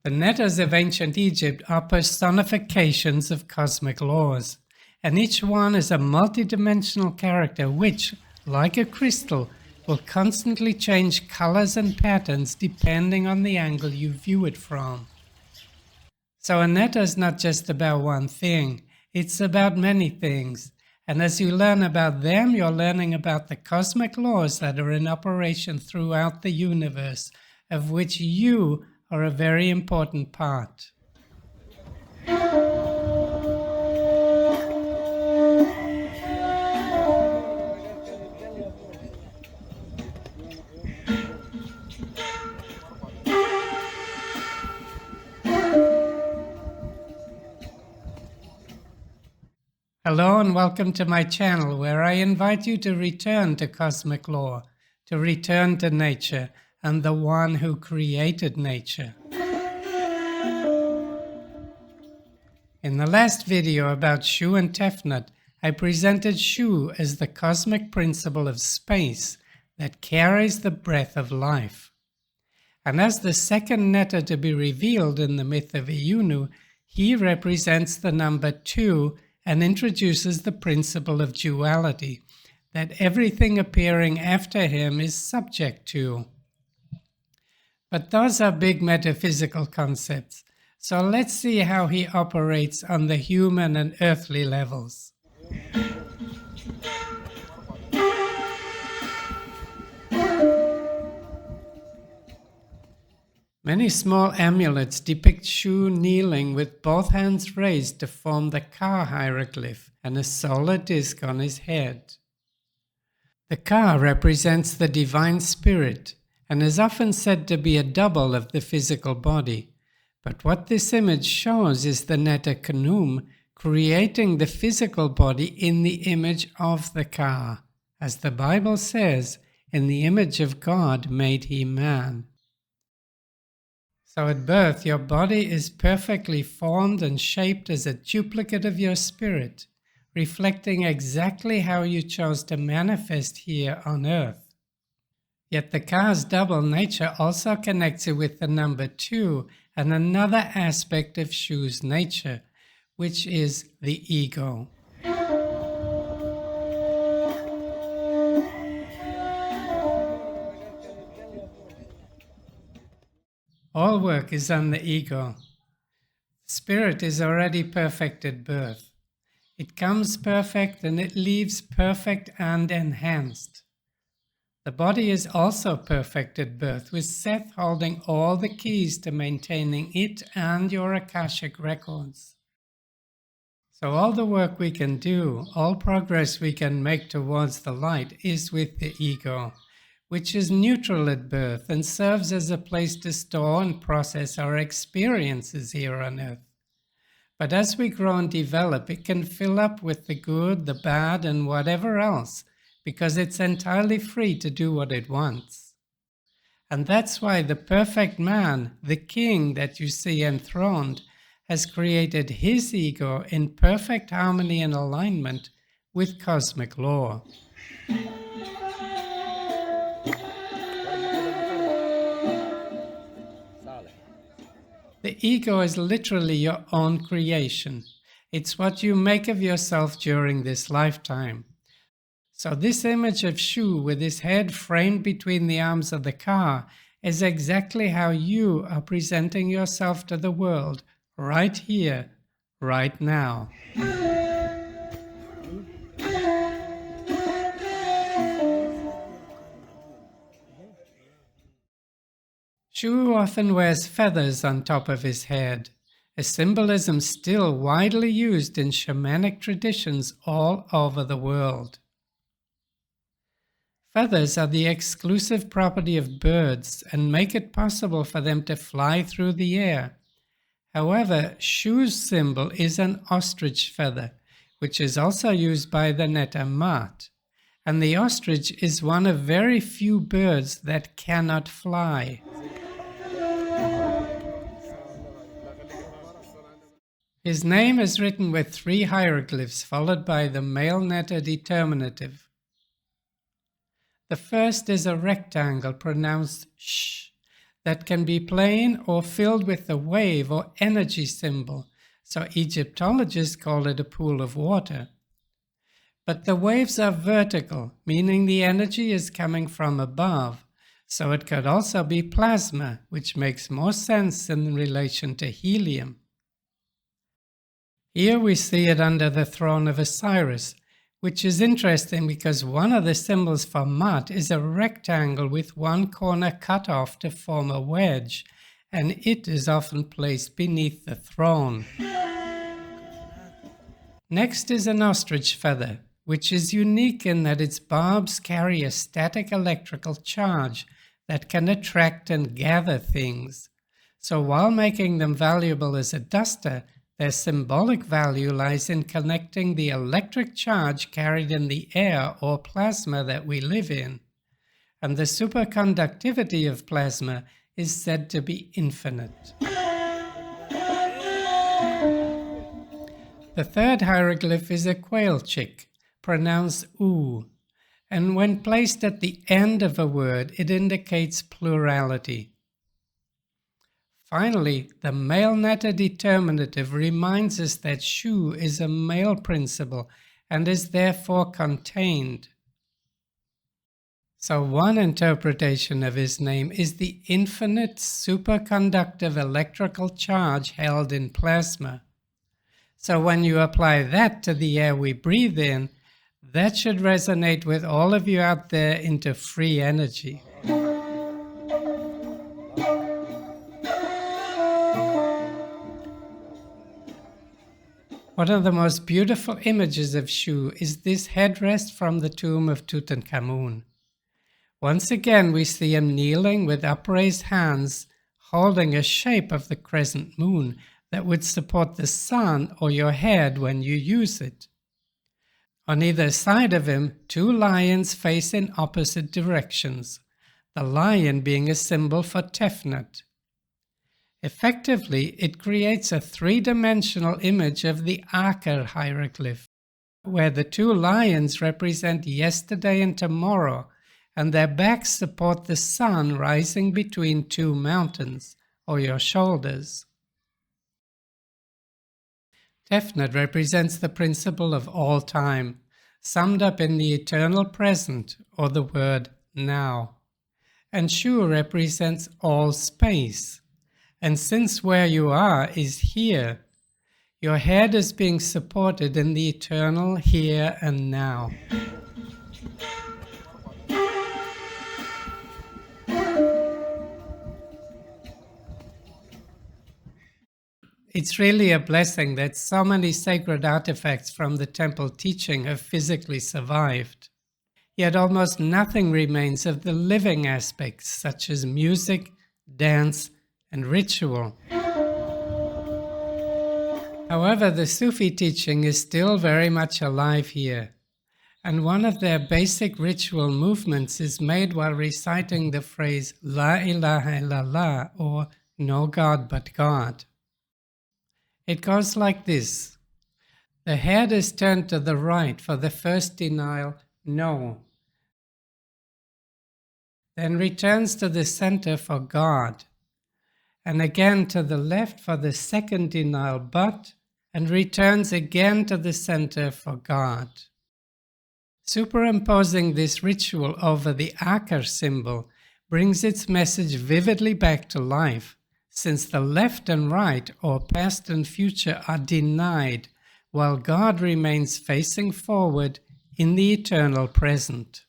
The netters of ancient Egypt are personifications of cosmic laws, and each one is a multidimensional character which, like a crystal, will constantly change colors and patterns depending on the angle you view it from. So a netter is not just about one thing, it's about many things. And as you learn about them, you're learning about the cosmic laws that are in operation throughout the universe, of which you are a very important part. Hello and welcome to my channel, where I invite you to return to cosmic law, to return to nature and the one who created nature. In the last video about SHU and Tefnut, I presented SHU as the cosmic principle of space that carries the breath of life. And as the second netter to be revealed in the myth of Iyunu, he represents the number 2 and introduces the principle of duality, that everything appearing after him is subject to. But those are big metaphysical concepts, so let's see how he operates on the human and earthly levels. Many small amulets depict SHU kneeling with both hands raised to form the Ka hieroglyph and a solar disk on his head. The Ka represents the divine spirit and is often said to be a double of the physical body. But what this image shows is the netter Khnum creating the physical body in the image of the Ka. As the Bible says, in the image of God made he man. So at birth, your body is perfectly formed and shaped as a duplicate of your spirit, reflecting exactly how you chose to manifest here on earth. Yet the Ka's double nature also connects it with the number 2 and another aspect of SHU's nature, which is the ego. All work is on the ego. Spirit is already perfect at birth. It comes perfect and it leaves perfect and enhanced. The body is also perfect at birth, with Seth holding all the keys to maintaining it and your Akashic records. So all the work we can do, all progress we can make towards the light is with the ego, which is neutral at birth and serves as a place to store and process our experiences here on earth. But as we grow and develop, it can fill up with the good, the bad, and whatever else, because it's entirely free to do what it wants. And that's why the perfect man, the king that you see enthroned, has created his ego in perfect harmony and alignment with cosmic law. The ego is literally your own creation. It's what you make of yourself during this lifetime. So this image of SHU with his head framed between the arms of the Ka is exactly how you are presenting yourself to the world right here, right now. SHU often wears feathers on top of his head, a symbolism still widely used in shamanic traditions all over the world. Feathers are the exclusive property of birds and make it possible for them to fly through the air. However, SHU's symbol is an ostrich feather, which is also used by the netter Mat, and the ostrich is one of very few birds that cannot fly. His name is written with 3 hieroglyphs followed by the male netter determinative. The first is a rectangle pronounced sh. that can be plain or filled with a wave or energy symbol, so Egyptologists call it a pool of water. But the waves are vertical, meaning the energy is coming from above, so it could also be plasma, which makes more sense in relation to helium. Here we see it under the throne of Osiris, which is interesting because one of the symbols for Mut is a rectangle with one corner cut off to form a wedge, and it is often placed beneath the throne. Next is an ostrich feather, which is unique in that its barbs carry a static electrical charge that can attract and gather things. So while making them valuable as a duster, their symbolic value lies in connecting the electric charge carried in the air or plasma that we live in. And the superconductivity of plasma is said to be infinite. The third hieroglyph is a quail chick, pronounced oo, and when placed at the end of a word, it indicates plurality. Finally, the male natta determinative reminds us that SHU is a male principle and is therefore contained. So one interpretation of his name is the infinite superconductive electrical charge held in plasma. So when you apply that to the air we breathe in, that should resonate with all of you out there into free energy. One of the most beautiful images of SHU is this headrest from the tomb of Tutankhamun. Once again, we see him kneeling with upraised hands, holding a shape of the crescent moon that would support the sun or your head when you use it. On either side of him, two lions face in opposite directions, the lion being a symbol for Tefnut. Effectively, it creates a three-dimensional image of the Aker hieroglyph, where the two lions represent yesterday and tomorrow, and their backs support the sun rising between two mountains, or your shoulders. Tefnut represents the principle of all time, summed up in the eternal present, or the word now. And SHU represents all space. And since where you are is here, your head is being supported in the eternal here and now. It's really a blessing that so many sacred artifacts from the temple teaching have physically survived. Yet almost nothing remains of the living aspects, such as music, dance, and ritual. However, the Sufi teaching is still very much alive here, and one of their basic ritual movements is made while reciting the phrase La ilaha illallah, or no God but God. It goes like this. The head is turned to the right for the first denial, no. Then returns to the center for God, and again to the left for the second denial, but, and returns again to the center for God. Superimposing this ritual over the Aker symbol brings its message vividly back to life, since the left and right, or past and future, are denied, while God remains facing forward in the eternal present.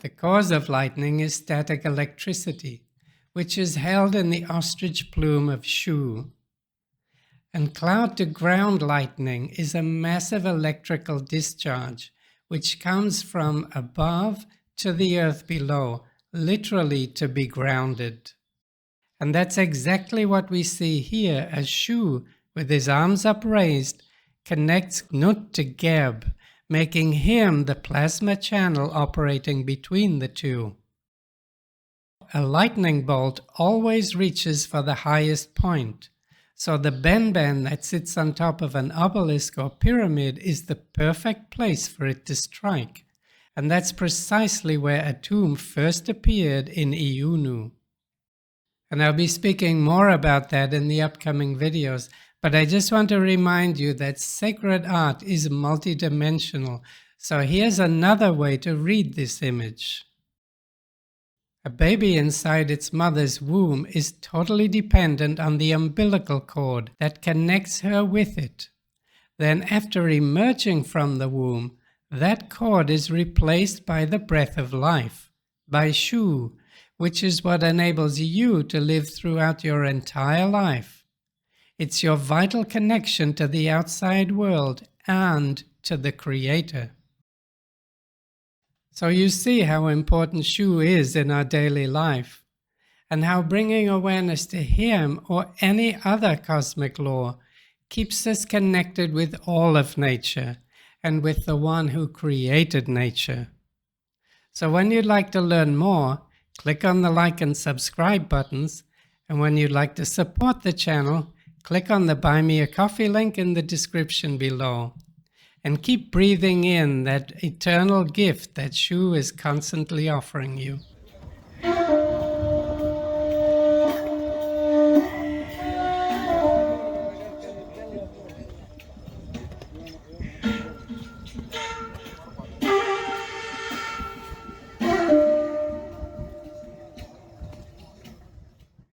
The cause of lightning is static electricity, which is held in the ostrich plume of SHU. And cloud-to-ground lightning is a massive electrical discharge, which comes from above to the earth below, literally to be grounded. And that's exactly what we see here as SHU, with his arms upraised, connects Nut to Geb, making him the plasma channel operating between the two. a lightning bolt always reaches for the highest point. So the benben that sits on top of an obelisk or pyramid is the perfect place for it to strike. And that's precisely where a tomb first appeared in Iunu. And I'll be speaking more about that in the upcoming videos, but I just want to remind you that sacred art is multidimensional. So here's another way to read this image. A baby inside its mother's womb is totally dependent on the umbilical cord that connects her with it. Then after emerging from the womb, that cord is replaced by the breath of life, by SHU, which is what enables you to live throughout your entire life. It's your vital connection to the outside world and to the Creator. So you see how important SHU is in our daily life, and how bringing awareness to Him or any other cosmic law keeps us connected with all of nature and with the one who created nature. So when you'd like to learn more, click on the like and subscribe buttons, and when you'd like to support the channel, click on the Buy Me a Coffee link in the description below. And keep breathing in that eternal gift that SHU is constantly offering you.